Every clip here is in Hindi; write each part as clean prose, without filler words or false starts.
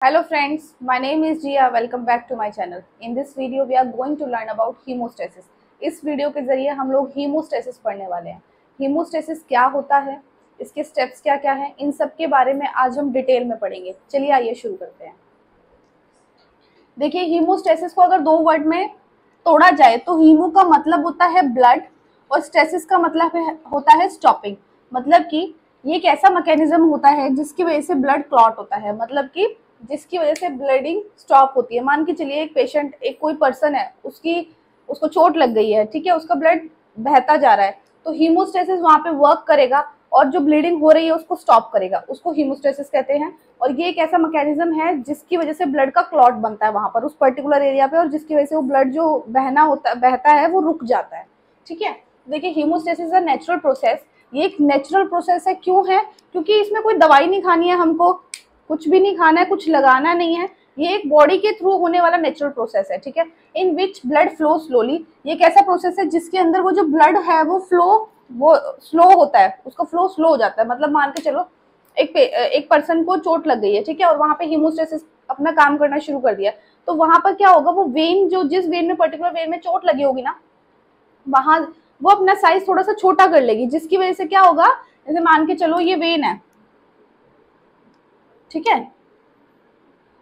Hello friends, my name is Jia. Welcome back to my channel. In this video we are going to learn about hemostasis. इस वीडियो के जरिए हम लोग हीमोस्टेसिस पढ़ने वाले हैं। हीमोस्टेसिस क्या होता है, इसके स्टेप्स क्या क्या हैं, इन सब के बारे में आज हम डिटेल में पढ़ेंगे। चलिए आइए शुरू करते हैं। देखिए, हीमोस्टेसिस को अगर दो वर्ड में तोड़ा जाए तो हीमो का मतलब होता है ब्लड और स्टेसिस का मतलब होता है स्टॉपिंग। मतलब कि ये एक ऐसा मैकेनिज्म होता है जिसकी वजह से ब्लड क्लॉट होता है, मतलब कि जिसकी वजह से ब्लीडिंग स्टॉप होती है। मान के चलिए एक पेशेंट, एक कोई पर्सन है, उसको चोट लग गई है, ठीक है, उसका ब्लड बहता जा रहा है, तो हीमोस्टेसिस वहां पे वर्क करेगा और जो ब्लीडिंग हो रही है उसको स्टॉप करेगा, उसको हीमोस्टेसिस कहते हैं। और ये एक ऐसा मैकेनिज्म है जिसकी वजह से ब्लड का क्लॉट बनता है वहां पर उस पर्टिकुलर एरिया पे, और जिसकी वजह से वो ब्लड जो बहता है वो रुक जाता है। ठीक है, देखिए हीमोस्टेसिस अ नेचुरल प्रोसेस। ये एक नेचुरल प्रोसेस है। क्यों है? क्योंकि इसमें कोई दवाई नहीं खानी है, हमको कुछ भी नहीं खाना है, कुछ लगाना नहीं है। ये एक बॉडी के थ्रू होने वाला नेचुरल प्रोसेस है। ठीक है, इन विच ब्लड फ्लो स्लोली। ये एक ऐसा प्रोसेस है जिसके अंदर वो जो ब्लड है वो स्लो होता है, उसका फ्लो स्लो हो जाता है। मतलब मान के चलो एक पर्सन को चोट लग गई है, ठीक है, और वहां पे हीमोस्टेसिस अपना काम करना शुरू कर दिया, तो वहां पर क्या होगा, वो वेन जो जिस वेन में पर्टिकुलर वेन में चोट लगी होगी ना, वहां वो अपना साइज थोड़ा सा छोटा कर लेगी, जिसकी वजह से क्या होगा, जैसे मान के चलो ये वेन है, ठीक है,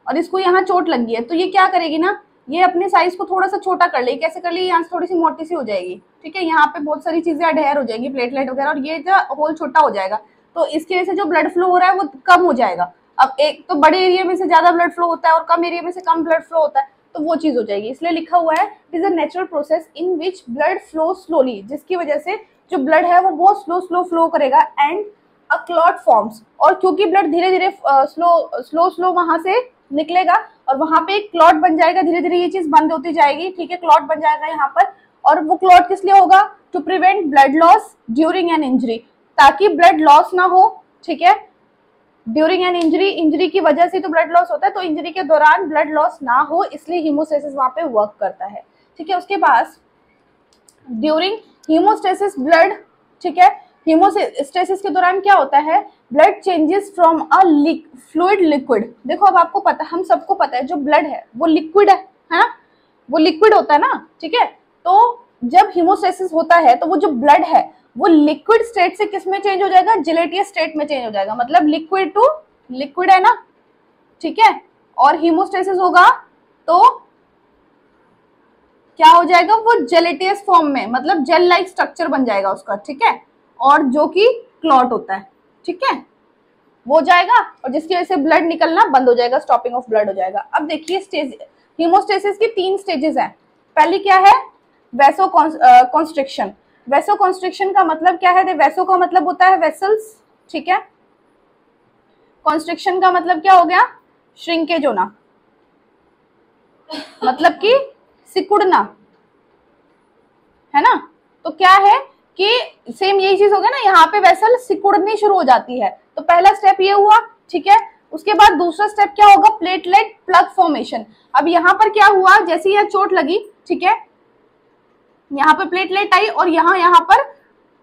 और इसको यहाँ चोट लग गई है, तो ये क्या करेगी ना, ये अपने साइज को थोड़ा सा छोटा कर लेगी। कैसे कर लेगी? यहाँ से थोड़ी सी मोटी सी हो जाएगी, ठीक है, यहाँ पे बहुत सारी चीजें अडेयर हो जाएंगी, प्लेटलेट वगैरह, और ये जो होल छोटा हो जाएगा, तो इसकी वजह से जो ब्लड फ्लो हो रहा है वो कम हो जाएगा। अब एक तो बड़े एरिया में से ज्यादा ब्लड फ्लो होता है और कम एरिया में से कम ब्लड फ्लो होता है, तो वो चीज हो जाएगी। इसलिए लिखा हुआ है it is a natural process in which blood flow slowly, जिसकी वजह से जो ब्लड है वो बहुत स्लो फ्लो करेगा एंड अ क्लॉट फॉर्म्स। और क्योंकि ब्लड धीरे धीरे स्लो वहां से निकलेगा और वहां पे एक क्लॉट बन जाएगा, धीरे धीरे ये चीज बंद होती जाएगी, ठीक है, क्लॉट बन जाएगा यहाँ पर। और वो क्लॉट किस लिए होगा? To prevent blood loss during an injury, ताकि ब्लड लॉस ना हो, ठीक है, ड्यूरिंग एन इंजरी की वजह से तो ब्लड लॉस होता है, तो इंजरी के दौरान ब्लड लॉस ना हो, इसलिए हीमोस्टेसिस वहां पे वर्क करता है। ठीक है, उसके बाद ड्यूरिंग हीमोस्टेसिस ब्लड, ठीक है, हीमोस्टेसिस के दौरान क्या होता है, blood changes from a fluid liquid. देखो अब आपको पता, हम सबको पता है जो ब्लड है वो लिक्विड है ना, वो लिक्विड होता है ना, ठीक है। तो जब हीमोस्टेसिस होता है तो वो जो ब्लड है वो लिक्विड स्टेट से किस में चेंज हो जाएगा? जिलेटियस स्टेट में चेंज हो जाएगा। मतलब लिक्विड टू लिक्विड है ना, ठीक है, और हीमोस्टेसिस होगा तो क्या हो जाएगा? वो जेलेटियस फॉर्म में, मतलब जेल लाइक स्ट्रक्चर बन जाएगा उसका, ठीक है, और जो कि क्लॉट होता है, ठीक है, वो हो जाएगा, और जिसकी वजह से ब्लड निकलना बंद हो जाएगा, स्टॉपिंग ऑफ ब्लड हो जाएगा। अब देखिए स्टेज, हीमोस्टेसिस की 3 स्टेजेस हैं। पहली क्या है? Vaso constriction. वैसो कॉन्स्ट्रिक्शन का मतलब क्या है? वैसो का मतलब होता है वेसल्स, ठीक है, कॉन्स्ट्रिक्शन का मतलब क्या हो गया? श्रिंकेज होना, मतलब कि सिकुड़ना, है ना। तो क्या है कि सेम यही चीज हो गया ना, यहाँ पे वेसल सिकुड़नी शुरू हो जाती है, तो पहला स्टेप ये हुआ, ठीक है। उसके बाद दूसरा स्टेप क्या होगा? Platelet plug formation. अब यहाँ पर क्या हुआ, जैसे यहाँ चोट लगी, ठीक है, यहाँ पे प्लेटलेट आई और यहाँ पर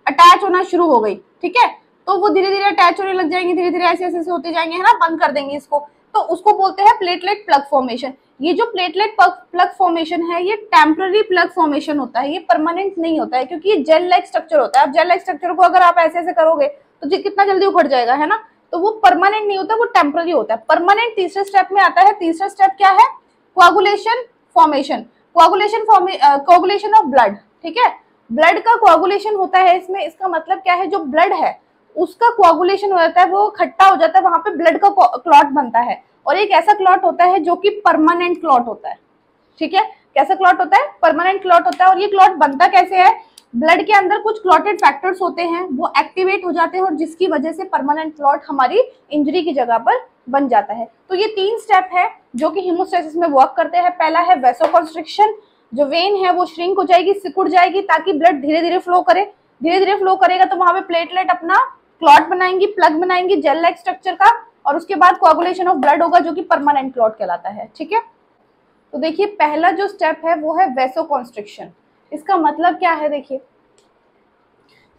अटैच होना शुरू हो गई, ठीक है, तो वो धीरे धीरे अटैच होने लग जाएंगे, धीरे धीरे ऐसे ऐसे होते जाएंगे, है ना, बंद कर देंगे इसको, तो उसको बोलते हैं प्लेटलेट प्लग फॉर्मेशन। ये जो प्लेटलेट प्लग फॉर्मेशन है ये टेम्पररी प्लग फॉर्मेशन होता है, ये परमानेंट नहीं होता है, क्योंकि ये जेल लाइक स्ट्रक्चर होता है। अब जेल लाइक स्ट्रक्चर को अगर आप ऐसे ऐसे करोगे तो कितना जल्दी उखड़ जाएगा, है ना, तो वो परमानेंट नहीं होता, वो टेम्पररी होता है। परमानेंट तीसरे स्टेप में आता है। तीसरा स्टेप क्या है? Coagulation formation. Coagulation of blood, ठीक है, ब्लड का कोआगुलेशन होता है इसमें। इसका मतलब क्या है? जो ब्लड है उसका कोआगुलेशन हो जाता है, वो खट्टा हो जाता है, वहां पे ब्लड का क्लॉट बनता है, और एक ऐसा क्लॉट होता है जो कि परमानेंट क्लॉट होता है, ठीक है। कैसा क्लॉट होता है? परमानेंट क्लॉट होता है। और ये क्लॉट बनता कैसे है? ब्लड के अंदर कुछ क्लॉटेड फैक्टर्स होते हैं, वो एक्टिवेट हो जाते हैं, और जिसकी वजह से परमानेंट क्लॉट हमारी इंजरी की जगह पर बन जाता है। तो ये 3 स्टेप है जो कि हीमोस्टेसिस में वर्क करते हैं। पहला है वैसोकॉन्स्ट्रिक्शन, जो वेन है वो श्रिंक हो जाएगी, सिकुड़ जाएगी, ताकि ब्लड धीरे धीरे फ्लो करे। धीरे धीरे फ्लो करेगा तो वहां पे प्लेटलेट अपना क्लॉट बनाएंगी, प्लग बनाएंगी जेल लाइक स्ट्रक्चर का, और उसके बाद कोआगुलेशन ऑफ ब्लड होगा जो कि परमानेंट क्लॉट कहलाता है, ठीक है। तो देखिए पहला जो स्टेप है वो है वैसोकॉन्स्ट्रिक्शन। इसका मतलब क्या है? देखिए,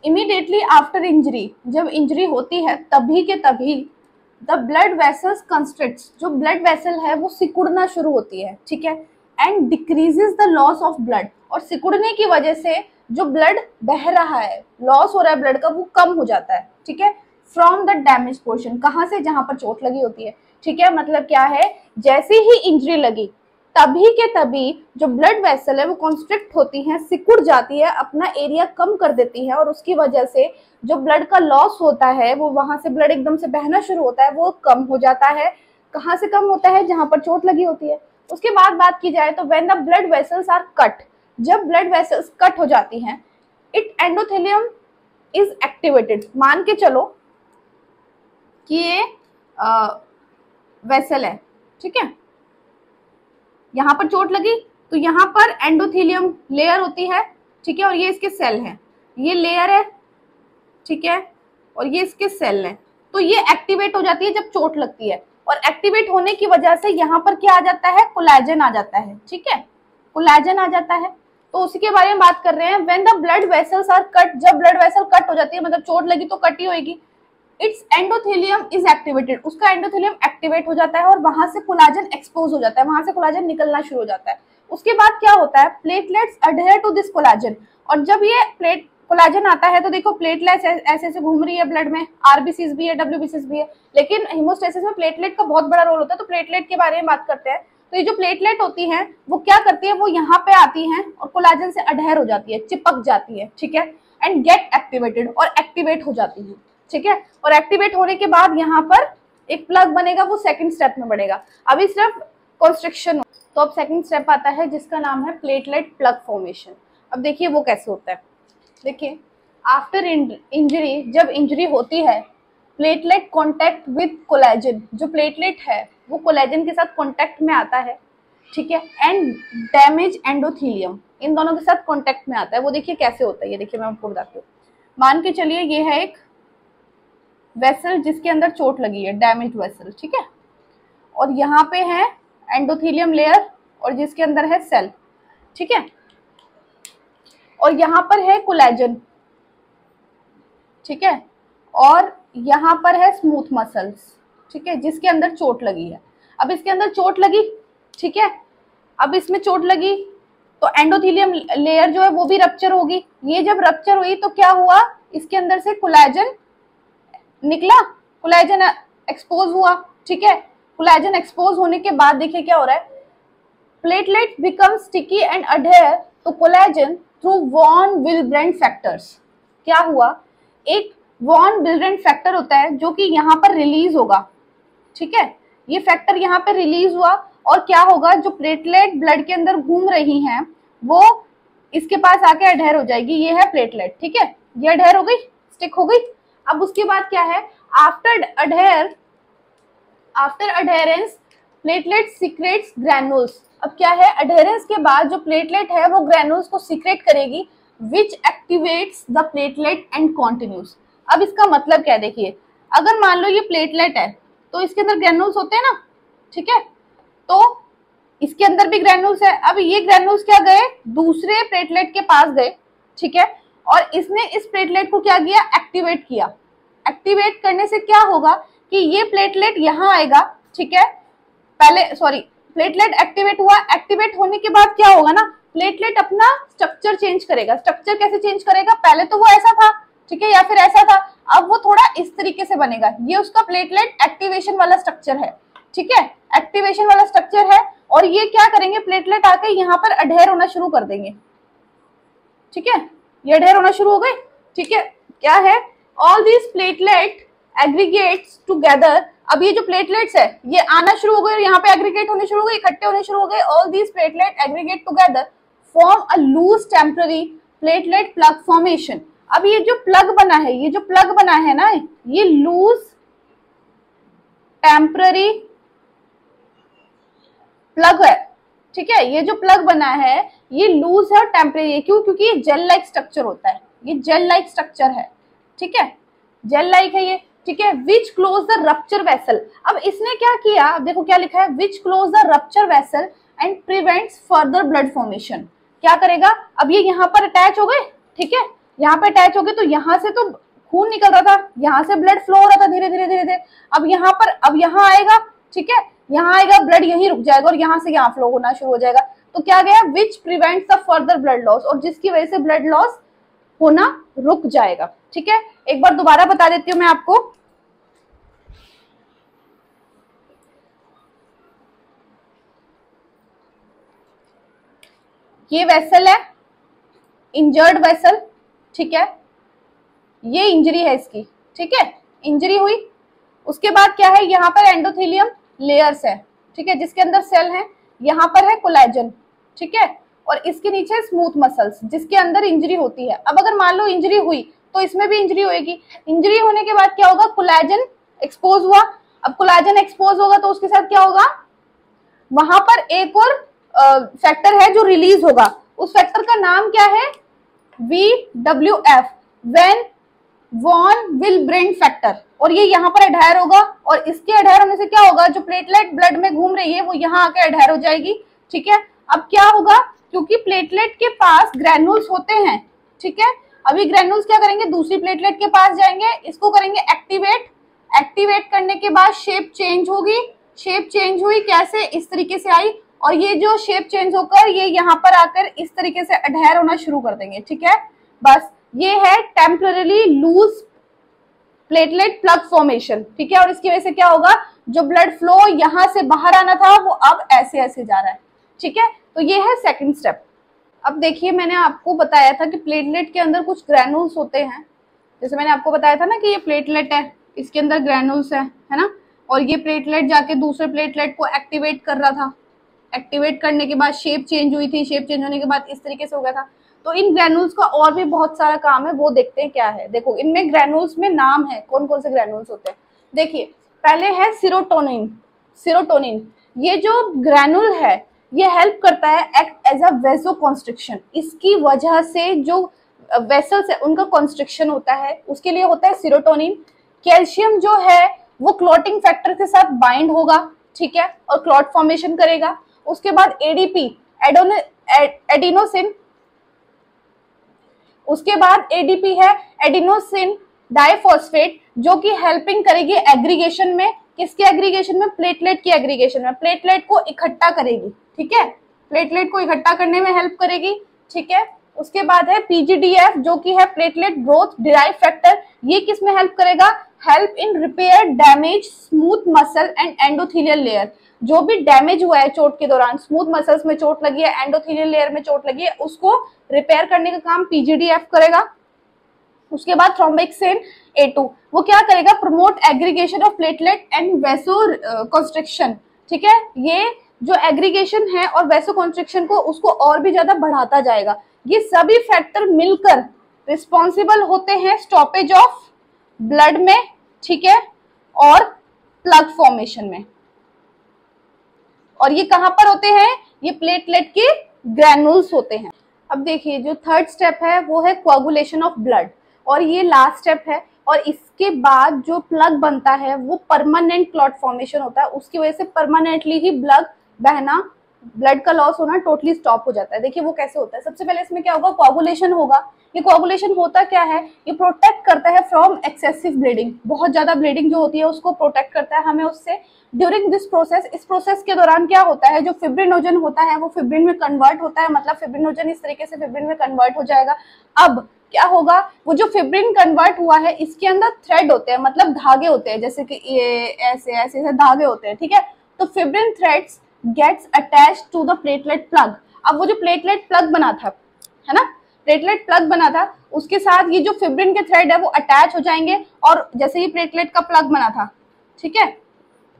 इमीडिएटली आफ्टर इंजरी, जब इंजरी होती है तभी के तभी द ब्लड वेसल्स कंस्ट्रिक्ट्स, जो ब्लड वेसल है वो सिकुड़ना शुरू होती है, ठीक है, and decreases the loss of blood, और सिकुड़ने की वजह से जो ब्लड बह रहा है, लॉस हो रहा है ब्लड का, वो कम हो जाता है, ठीक है, फ्रॉम द डैमेज पोर्शन, कहाँ से, जहां पर चोट लगी होती है, ठीक है। मतलब क्या है, जैसे ही इंजरी लगी तभी के तभी जो ब्लड वेसल है वो कॉन्स्ट्रिक्ट होती है, सिकुड़ जाती है, अपना एरिया कम कर देती है, और उसकी वजह से जो ब्लड का लॉस होता है, वो वहां से ब्लड एकदम से बहना शुरू होता है, वो कम हो जाता है। कहाँ से कम होता है, जहां पर चोट लगी होती है। उसके बाद बात की जाए तो when the blood vessels are cut, जब ब्लड वेसल्स कट हो जाती हैं, इट एंडोथेलियम इज एक्टिवेटेड। मान के चलो कि ये वेसल है, ठीक है, यहाँ पर चोट लगी तो यहाँ पर एंडोथेलियम लेयर होती है, ठीक है, और ये इसके सेल हैं, ये लेयर है, ठीक है, और ये इसके सेल हैं। तो ये एक्टिवेट हो जाती है जब चोट लगती है, और एक्टिवेट होने की वजह से यहाँ पर क्या आ जाता है, कोलेजन आ जाता है, ठीक है, कोलेजन आ जाता है। तो उसी के बारे में बात कर रहे हैं। When the blood vessels are cut, जब ब्लड वेसल कट हो जाती है, मतलब चोट लगी तो कटी होगी, इट्स एंडोथेलियम इज एक्टिवेटेड, उसका एंडोथेलियम एक्टिवेट हो जाता है और वहां से कोलाजन एक्सपोज हो जाता है, वहां से कोलाजन निकलना शुरू हो जाता है। उसके बाद क्या होता है, platelets adhere to this collagen, और जब ये कोलाजन आता है तो देखो प्लेटलेट्स ऐसे ऐसे घूम रही है ब्लड में, आरबीसीज भी है, डब्ल्यूबीसीज भी है, लेकिन हीमोस्टेसिस में प्लेटलेट का बहुत बड़ा रोल होता है। तो प्लेटलेट के बारे में बात करते हैं। तो ये जो प्लेटलेट होती हैं वो क्या करती है, वो यहाँ पे आती हैं और कोलाजन से अडहेयर हो जाती है, चिपक जाती है, ठीक है, एंड गेट एक्टिवेटेड, और एक्टिवेट हो जाती है, ठीक है। और एक्टिवेट होने के बाद यहाँ पर एक प्लग बनेगा, वो सेकंड स्टेप में बढ़ेगा। अभी सिर्फ कंस्ट्रक्शन, तो अब सेकंड स्टेप आता है जिसका नाम है प्लेटलेट प्लग फॉर्मेशन। अब देखिए वो कैसे होता है। देखिए, आफ्टर इंजरी, जब इंजरी होती है, प्लेटलेट कॉन्टेक्ट विद कोलेजन, जो प्लेटलेट है वो कोलेजन के साथ कॉन्टेक्ट में आता है, ठीक है, एंड डैमेज एंडोथेलियम, इन दोनों के साथ कॉन्टेक्ट में आता है। वो देखिए कैसे होता है, ये देखिए मैं आपको बताती हूँ। मान के चलिए ये है एक वेसल जिसके अंदर चोट लगी है, डैमेज वेसल, ठीक है, और यहाँ पे है एंडोथेलियम लेयर और जिसके अंदर है सेल, ठीक है, और यहाँ पर है कोलेजन, ठीक है, और यहाँ पर है स्मूथ मसल्स, ठीक है, जिसके अंदर चोट लगी है। अब इसके अंदर चोट लगी, ठीक है, अब इसमें चोट लगी तो एंडोथेलियम लेयर जो है वो भी रप्चर होगी। ये जब रप्चर हुई तो क्या हुआ, इसके अंदर से कोलेजन निकला, कोलेजन एक्सपोज हुआ, ठीक है। कोलेजन एक्सपोज होने के बाद देखिए क्या हो रहा है, platelet become sticky and adhere to collagen through von Willebrand factors. क्या हुआ, एक वॉन विल्ब्रेंड फैक्टर होता है जो कि यहाँ पर रिलीज होगा, ठीक है, ये फैक्टर यहाँ पे रिलीज हुआ और क्या होगा, जो प्लेटलेट ब्लड के अंदर घूम रही हैं वो इसके पास आके अडहेयर हो जाएगी। ये है प्लेटलेट, ठीक है, ये अडहेयर हो गई, स्टिक हो गई। अब उसके बाद क्या है, आफ्टर अडहेरेंस प्लेटलेट सीक्रेट्स ग्रैनुल्स। अब क्या है, अडहेरेंस के बाद जो प्लेटलेट है वो ग्रैनुल्स को सीक्रेट करेगी, which activates the platelet and continues. अब इसका मतलब क्या है, देखिए, अगर मान लो ये प्लेटलेट है तो इसके अंदर ग्रैनुल्स होते हैं ना, ठीक है, तो इसके अंदर भी ग्रैनुल्स है। अब ये ग्रैनुल्स क्या गए, दूसरे प्लेटलेट के पास गए, ठीक है, और इसने इस प्लेटलेट को क्या किया, एक्टिवेट किया। एक्टिवेट करने से क्या होगा कि ये प्लेटलेट यहाँ आएगा, ठीक है, प्लेटलेट एक्टिवेट हुआ। एक्टिवेट होने के बाद क्या होगा ना, प्लेटलेट अपना स्ट्रक्चर चेंज करेगा। स्ट्रक्चर कैसे चेंज करेगा, पहले तो वो ऐसा था, ठीक है, या फिर ऐसा था, अब वो थोड़ा इस तरीके से बनेगा। ये उसका प्लेटलेट एक्टिवेशन वाला स्ट्रक्चर है, ठीक है, एक्टिवेशन वाला स्ट्रक्चर है। और ये क्या करेंगे, प्लेटलेट आके यहाँ पर अडहेयर होना शुरू कर देंगे, ठीक है, ये अडहेयर होना शुरू हो गए, ठीक है। क्या है, all these platelet aggregates together. अब ये जो प्लेटलेट्स है ये आना शुरू हो गए, यहाँ पे एग्रीगेट होने शुरू हो गए, इकट्ठे होने शुरू हो गए। All these platelet aggregate together form a loose temporary platelet plug formation. अब ये जो प्लग बना है, ये जो प्लग बना है ना, ये लूज टेम्पररी प्लग है, ठीक है, ये जो प्लग बना है ये लूज है और टेम्पररी। क्यों, क्योंकि ये जेल लाइक स्ट्रक्चर होता है, ये जेल लाइक स्ट्रक्चर है, ठीक है, जेल लाइक है ये, ठीक है। Which close the rupture vessel. अब इसने क्या किया, अब देखो क्या लिखा है, which close the rupture vessel and prevents further blood formation. क्या करेगा, अब ये यहाँ पर अटैच हो गए, ठीक है, यहाँ पे अटैच हो गए तो यहाँ से तो खून निकल रहा था, यहाँ से ब्लड फ्लो हो रहा था धीरे धीरे धीरे धीरे, अब यहाँ पर, अब यहाँ आएगा, ठीक है, यहाँ आएगा, ब्लड यहीं रुक जाएगा और यहाँ से यहाँ फ्लो होना शुरू हो जाएगा। तो क्या गया, which prevents the further blood loss, और जिसकी वजह से ब्लड लॉस होना रुक जाएगा। ठीक है, एक बार दोबारा बता देती हूँ मैं आपको। ये वेसल है, इंजर्ड वेसल, ठीक है, ये इंजरी है इसकी, ठीक है, इंजरी हुई। उसके बाद क्या है, यहाँ पर एंडोथेलियम लेयर्स है, ठीक है, जिसके अंदर सेल है, यहाँ पर है कोलेजन, ठीक है, और इसके नीचे स्मूथ मसल्स जिसके अंदर इंजरी होती है। अब अगर मान लो इंजरी हुई तो इसमें भी इंजरी होगी। इंजरी होने के बाद क्या होगा, कोलेजन एक्सपोज हुआ। अब कोलेजन एक्सपोज होगा तो उसके साथ क्या होगा, वहां पर एक और फैक्टर है जो रिलीज होगा। उस फैक्टर का नाम क्या है, VWF, वैन वॉन विलब्रेंट फैक्टर, और ये यहाँ पर एडहायर होगा, और इसके एडहायर होने से क्या होगा, जो प्लेटलेट ब्लड में घूम रही है वो यहाँ आके एडहायर हो जाएगी। ठीक है, अब क्या होगा, क्योंकि प्लेटलेट के पास ग्रैनुल्स होते हैं, ठीक है, अभी ग्रैनुल्स क्या करेंगे, दूसरी प्लेटलेट के पास जाएंगे, इसको करेंगे एक्टिवेट। एक्टिवेट करने के बाद शेप चेंज होगी, शेप चेंज हुई कैसे, इस तरीके से आई, और ये जो शेप चेंज होकर ये यहाँ पर आकर इस तरीके से अडहेयर होना शुरू कर देंगे। ठीक है, बस ये है temporary loose platelet plug formation. ठीक है, और इसकी वजह से क्या होगा, जो ब्लड फ्लो यहाँ से बाहर आना था वो अब ऐसे ऐसे जा रहा है। ठीक है, तो ये है सेकंड स्टेप। अब देखिए, मैंने आपको बताया था कि प्लेटलेट के अंदर कुछ ग्रैनुल्स होते हैं, जैसे मैंने आपको बताया था ना कि ये प्लेटलेट है, इसके अंदर ग्रैनुल्स है ना, और ये प्लेटलेट जाके दूसरे प्लेटलेट को एक्टिवेट कर रहा था। एक्टिवेट करने के बाद शेप चेंज हुई थी, शेप चेंज होने के बाद इस तरीके से हो गया था। तो इन ग्रैनुल्स का और भी बहुत सारा काम है, वो देखते हैं क्या है। देखो, इनमें ग्रैनुल्स में नाम है, कौन कौन से ग्रैनुल्स होते हैं। देखिए, पहले है सीरोटोनिन। सीरोटोनिन ये जो ग्रैनुल है ये हेल्प करता है एक्ट एज अ वेसोकॉन्स्ट्रिक्शन। इसकी वजह से जो वेसल्स है उनका कॉन्स्ट्रिक्शन होता है, उसके लिए होता है सीरोटोनिन। कैल्शियम जो है वो क्लॉटिंग फैक्टर के साथ बाइंड होगा, ठीक है, और क्लॉट फॉर्मेशन करेगा। उसके बाद एडीपी, एडिनोसिन, उसके बाद एडीपी है एडिनोसिन डाइफॉस्फेट, जो कि हेल्पिंग करेगी एग्रीगेशन में। किसके एग्रीगेशन में, प्लेटलेट की एग्रीगेशन में, प्लेटलेट को इकट्ठा करेगी। ठीक है, प्लेटलेट को इकट्ठा करने में हेल्प करेगी। ठीक है, उसके बाद है पीजीडीएफ, जो कि है प्लेटलेट ग्रोथ डिराइव फैक्टर। ये किस में हेल्प करेगा, help in repair damage smooth muscle and endothelial layer. जो भी डैमेज हुआ है चोट के दौरान, स्मूथ मसल्स में चोट लगी है, एंडोथेलियल लेयर में चोट लगी है, उसको रिपेयर करने का काम पीजीडीएफ करेगा। उसके बाद थ्रोम्बोक्सिन A2, वो क्या करेगा, promote aggregation of platelet and वेसो constriction. ठीक है, ये जो एग्रीगेशन है और वेसो कंस्ट्रिक्शन को उसको और भी ज्यादा बढ़ाता जाएगा। ये सभी फैक्टर मिलकर रिस्पॉन्सिबल होते हैं स्टॉपेज ऑफ ब्लड में, ठीक है, और प्लग फॉर्मेशन में। और ये कहां पर होते हैं, ये प्लेटलेट के ग्रैनुल्स होते हैं। अब देखिए, जो थर्ड स्टेप है वो है कोआगुलेशन ऑफ ब्लड, और ये लास्ट स्टेप है। और इसके बाद जो प्लग बनता है वो परमानेंट क्लॉट फॉर्मेशन होता है, उसकी वजह से परमानेंटली ही ब्लड बहना, ब्लड का लॉस होना टोटली स्टॉप हो जाता है। देखिए वो कैसे होता है, सबसे पहले इसमें क्या होगा, कोआगुलेशन होगा। ये कोआगुलेशन होता क्या है, ये प्रोटेक्ट करता है फ्रॉम एक्सेसिव ब्लीडिंग। बहुत ज्यादा ब्लीडिंग जो होती है उसको प्रोटेक्ट करता है हमें उससे। ड्यूरिंग दिस प्रोसेस, इस प्रोसेस के दौरान क्या होता है, जो फिब्रिनोजन होता है वो फिब्रिन में कन्वर्ट होता है, मतलब फिब्रिनोजन इस तरीके से फिब्रिन में कन्वर्ट हो जाएगा। अब क्या होगा, वो जो फिब्रिन कन्वर्ट हुआ है इसके अंदर थ्रेड होते हैं, मतलब धागे होते हैं, जैसे कि ये ऐसे ऐसे ऐसे धागे होते हैं। ठीक है, तो fibrin threads gets attached to the platelet plug. अब वो जो प्लेटलेट प्लग बना था, है ना, प्लेटलेट प्लग बना था, उसके साथ ये जो फिब्रिन के थ्रेड है वो अटैच हो जाएंगे। और जैसे ही प्लेटलेट का प्लग बना था, ठीक है,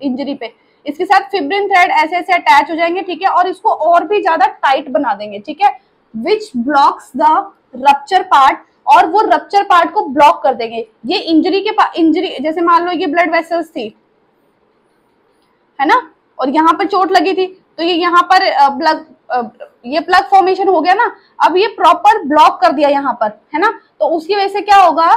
इंजरी पे, इसके साथ फिब्रिन थ्रेड ऐसे ऐसे अटैच हो जाएंगे। ठीक है, और इसको और भी ज्यादा टाइट बना देंगे। ठीक है, विच ब्लॉक्स द रप्चर पार्ट, और वो रप्चर पार्ट को ब्लॉक कर देंगे। ये इंजरी के इंजरी, जैसे मान लो ये ब्लड वेसल्स थी, है ना, और यहाँ पर चोट लगी थी, तो ये यहाँ पर ये प्लग फॉर्मेशन हो गया ना। अब ये प्रॉपर ब्लॉक कर दिया यहाँ पर, है ना, तो उसकी वजह से क्या होगा,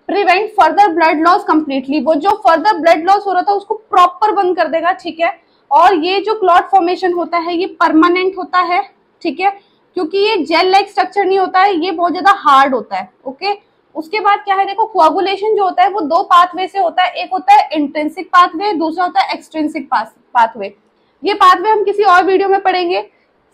prevent further blood loss completely. वो जो फर्दर ब्लड लॉस हो रहा था उसको प्रॉपर बंद कर देगा। ठीक है, और ये जो क्लॉट फॉर्मेशन होता है ये परमानेंट होता है। ठीक है, क्योंकि ये जेल लाइक स्ट्रक्चर नहीं होता है, ये बहुत ज्यादा हार्ड होता है। ओके, उसके बाद क्या है, देखो कोआगुलेशन जो होता है वो दो पाथवे से होता है, एक होता है इंट्रिंसिक पाथवे, दूसरा होता है एक्सट्रिंसिक पाथवे। ये पाथवे हम किसी और वीडियो में पढ़ेंगे।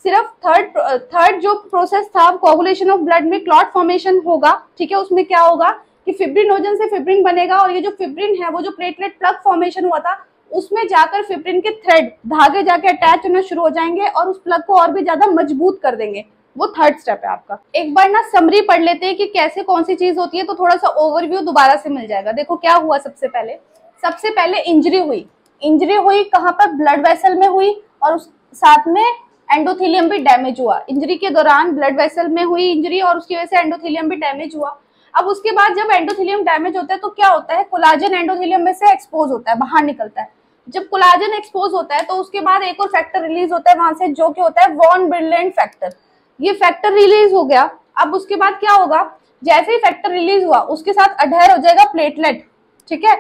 सिर्फ थर्ड जो प्रोसेस था कोआगुलेशन ऑफ ब्लड में क्लॉट फॉर्मेशन होगा, ठीक है। उसमें क्या होगा कि फिब्रिनोजन से फिब्रिन बनेगा और ये जो फिब्रिन है वो जो प्लेटलेट प्लग फॉर्मेशन हुआ था उसमें जाकर फिब्रिन के थ्रेड धागे जाके अटैच होना शुरू हो जाएंगे और उस प्लग को और भी ज्यादा मजबूत कर देंगे। वो थर्ड स्टेप है आपका। एक बार ना समरी पढ़ लेते हैं कि कैसे कौन सी चीज होती है, तो थोड़ा सा ओवरव्यू दोबारा से मिल जाएगा। देखो क्या हुआ, सबसे पहले इंजरी हुई कहाँ पर, ब्लड वेसल में हुई और उस साथ में एंडोथेलियम भी डैमेज हुआ। इंजरी के दौरान ब्लड वेसल में हुई इंजरी और उसकी वजह से एंडोथेलियम भी डैमेज हुआ। अब उसके बाद जब एंडोथेलियम डैमेज होता है तो क्या होता है, कोलाजन एंडोथेलियम में से एक्सपोज होता है, बाहर निकलता है। जब कोलाजन एक्सपोज होता है तो उसके बाद एक और फैक्टर रिलीज होता है वहां से, जो कि होता है वॉन ब्रिलेंट फैक्टर। ये फैक्टर रिलीज हो गया। अब उसके बाद क्या होगा, जैसे ही फैक्टर रिलीज हुआ उसके साथ अडहेर हो जाएगा प्लेटलेट, ठीक है।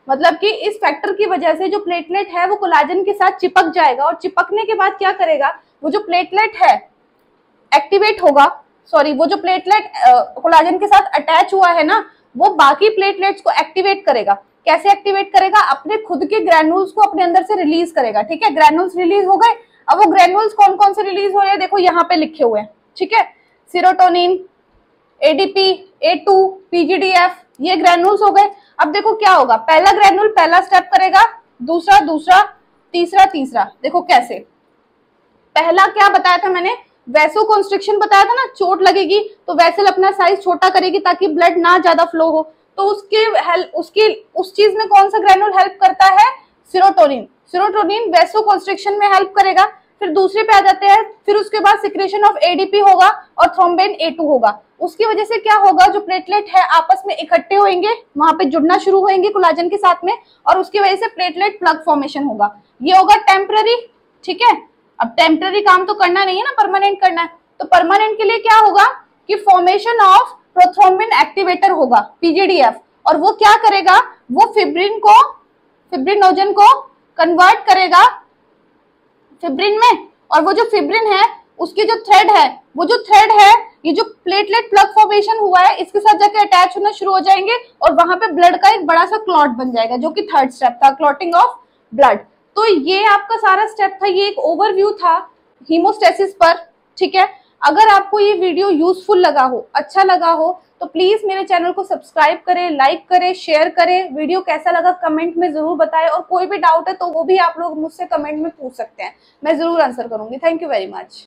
मतलब कि इस फैक्टर की वजह से जो प्लेटलेट है वो कोलाजन के साथ चिपक जाएगा और चिपकने के बाद क्या करेगा, वो जो प्लेटलेट है एक्टिवेट होगा, सॉरी वो जो प्लेटलेट कोलाजन के साथ अटैच हुआ है ना, वो बाकी प्लेटलेट्स को एक्टिवेट करेगा। कैसे एक्टिवेट करेगा, अपने खुद के ग्रैन्यूल्स को अपने अंदर से रिलीज करेगा, ठीक है। ग्रैन्यूल्स रिलीज हो गए। अब वो ग्रैन्यूल्स कौन कौन से रिलीज हो रहे हैं, देखो यहाँ पे लिखे हुए हैं, ठीक है। सीरोटोनिन, एडीपी, A2, PGDF, ये ग्रैन्यूल्स हो गए। अब देखो क्या होगा, पहला ग्रैन्यूल पहला स्टेप करेगा, दूसरा, तीसरा। देखो कैसे, पहला क्या बताया था मैंने, वैसो कॉन्स्ट्रिक्शन बताया था ना, चोट लगेगी तो वैसल अपना साइज छोटा करेगी ताकि ब्लड ना ज्यादा फ्लो हो। तो उस चीज में कौन सा ग्रैन्यूल हेल्प करता है, सीरोटोनिन वैसो कॉन्स्ट्रिक्शन में हेल्प करेगा। फिर दूसरे पे आ जाते हैं, फिर उसके बाद सिक्रेशन ऑफ एडीपी होगा और थ्रोम्बिन A2 होगा। उसकी वजह से क्या होगा, जो प्लेटलेट है आपस में इकट्ठे होंगे, वहां पे जुड़ना शुरू होंगे कोलाजन के साथ में और उसकी वजह से प्लेटलेट प्लग फॉर्मेशन होगा। ये होगा टेम्पररी, ठीक है। अब टेम्पररी काम तो करना नहीं है ना, परमानेंट करना है। तो परमानेंट के लिए क्या होगा कि फॉर्मेशन ऑफ प्रोथ्रोम्बिन एक्टिवेटर होगा, PGDF, और वो क्या करेगा, वो फिब्रिनोजन को कन्वर्ट करेगा फिब्रिन में, और वो जो फिब्रिन है उसकी जो थ्रेड है ये जो प्लेटलेट प्लग फॉर्मेशन हुआ है इसके साथ जाके अटैच होना शुरू हो जाएंगे और वहां पे ब्लड का एक बड़ा सा क्लॉट बन जाएगा, जो कि थर्ड स्टेप था, क्लॉटिंग ऑफ ब्लड। तो ये आपका सारा स्टेप था, ये एक ओवरव्यू था हीमोस्टेसिस पर, ठीक है। अगर आपको ये वीडियो यूजफुल लगा हो, अच्छा लगा हो, तो प्लीज मेरे चैनल को सब्सक्राइब करें, लाइक करें, शेयर करें। वीडियो कैसा लगा कमेंट में जरूर बताएं और कोई भी डाउट है तो वो भी आप लोग मुझसे कमेंट में पूछ सकते हैं, मैं जरूर आंसर करूंगी। Thank you very much.